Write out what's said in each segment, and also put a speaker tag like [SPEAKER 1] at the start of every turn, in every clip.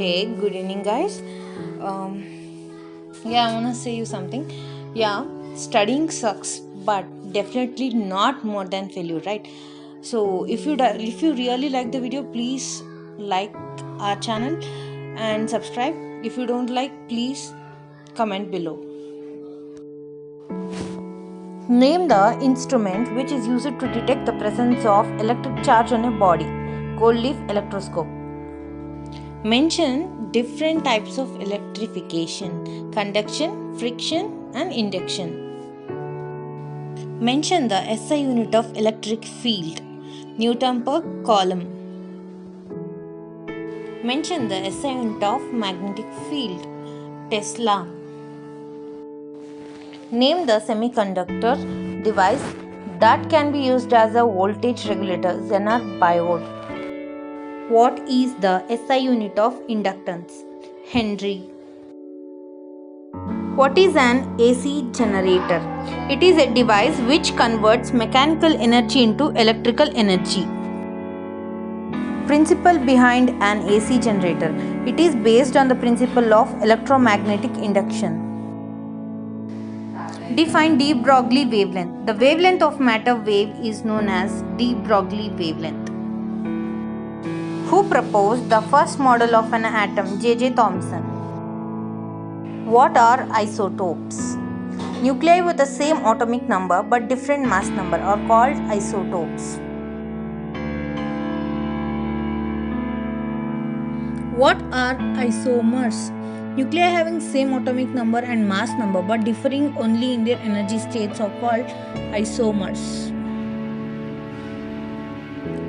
[SPEAKER 1] Hey, good evening, guys. Um, I wanna say you something. Yeah, studying sucks, but definitely not more than failure, right? So, if you really like the video, please like our channel and subscribe. If you don't like, please comment below. Name the instrument which is used to detect the presence of electric charge on a body. Gold leaf electroscope. Mention different types of electrification: conduction, friction, and induction. Mention the SI unit of electric field: Newton per coulomb. Mention the SI unit of magnetic field: Tesla. Name the semiconductor device that can be used as a voltage regulator: Zener diode. What is the SI unit of inductance? Henry. What is an AC generator? It is a device which converts mechanical energy into electrical energy. Principle behind an AC generator. It is based on the principle of electromagnetic induction. Define de Broglie wavelength. The wavelength of matter wave is known as de Broglie wavelength. Who proposed the first model of an atom? J.J. Thomson. What are isotopes? Nuclei with the same atomic number but different mass number are called isotopes. What are isomers? Nuclei having same atomic number and mass number but differing only in their energy states are called isomers.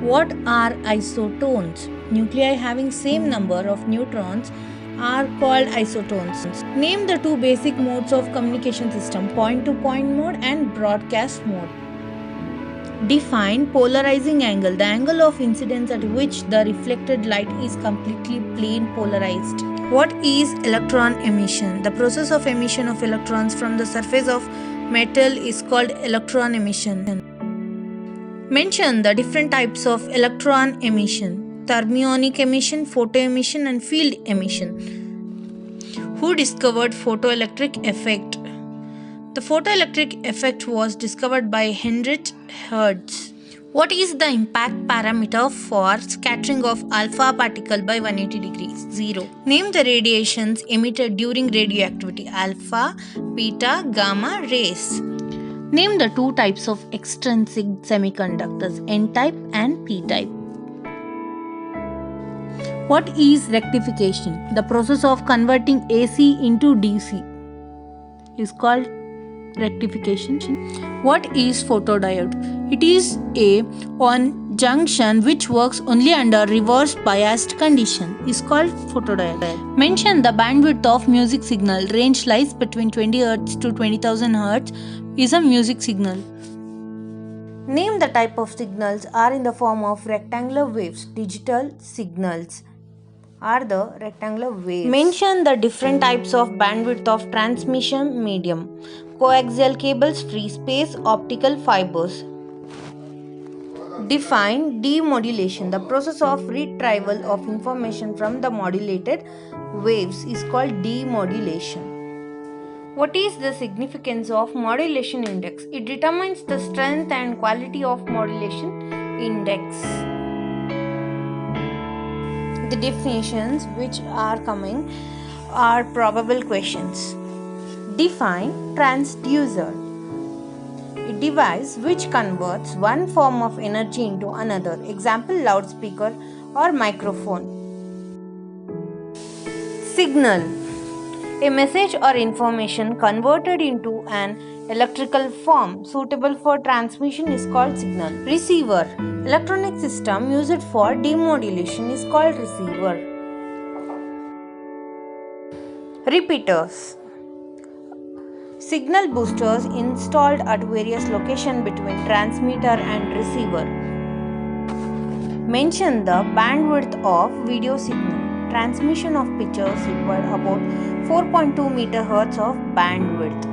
[SPEAKER 1] What are isotones? Nuclei having same number of neutrons are called isotones. Name the two basic modes of communication system: point-to-point mode and broadcast mode. Define polarizing angle. The angle of incidence at which the reflected light is completely plane polarized. What is electron emission? The process of emission of electrons from the surface of metal is called electron emission. Mention the different types of electron emission: thermionic emission, photoemission, and field emission. Who discovered photoelectric effect? The photoelectric effect was discovered by Heinrich Hertz. What is the impact parameter for scattering of alpha particle by 180 degrees? 0. Name the radiations emitted during radioactivity: alpha, beta, gamma rays. Name the two types of extrinsic semiconductors: N-type and P-type. What is rectification? The process of converting AC into DC is called rectification. What is photodiode? It is a on junction which works only under reverse biased condition is called photodiode. Mention the bandwidth of music signal. Range lies between 20 Hz to 20,000 Hz is a music signal. Name the type of signals are in the form of rectangular waves. Digital signals are the rectangular waves. Mention the different types of bandwidth of transmission medium: coaxial cables, free space, optical fibers. Define demodulation. The process of retrieval of information from the modulated waves is called demodulation. What is the significance of modulation index? It determines the strength and quality of modulation index. The definitions which are coming are probable questions. Define transducer. A device which converts one form of energy into another. Example: loudspeaker or microphone. Signal. A message or information converted into an electrical form suitable for transmission is called signal. Receiver. Electronic system used for demodulation is called receiver. Repeaters. Signal boosters installed at various locations between transmitter and receiver. Mention the bandwidth of video signal. Transmission of pictures required about 4.2 MHz of bandwidth.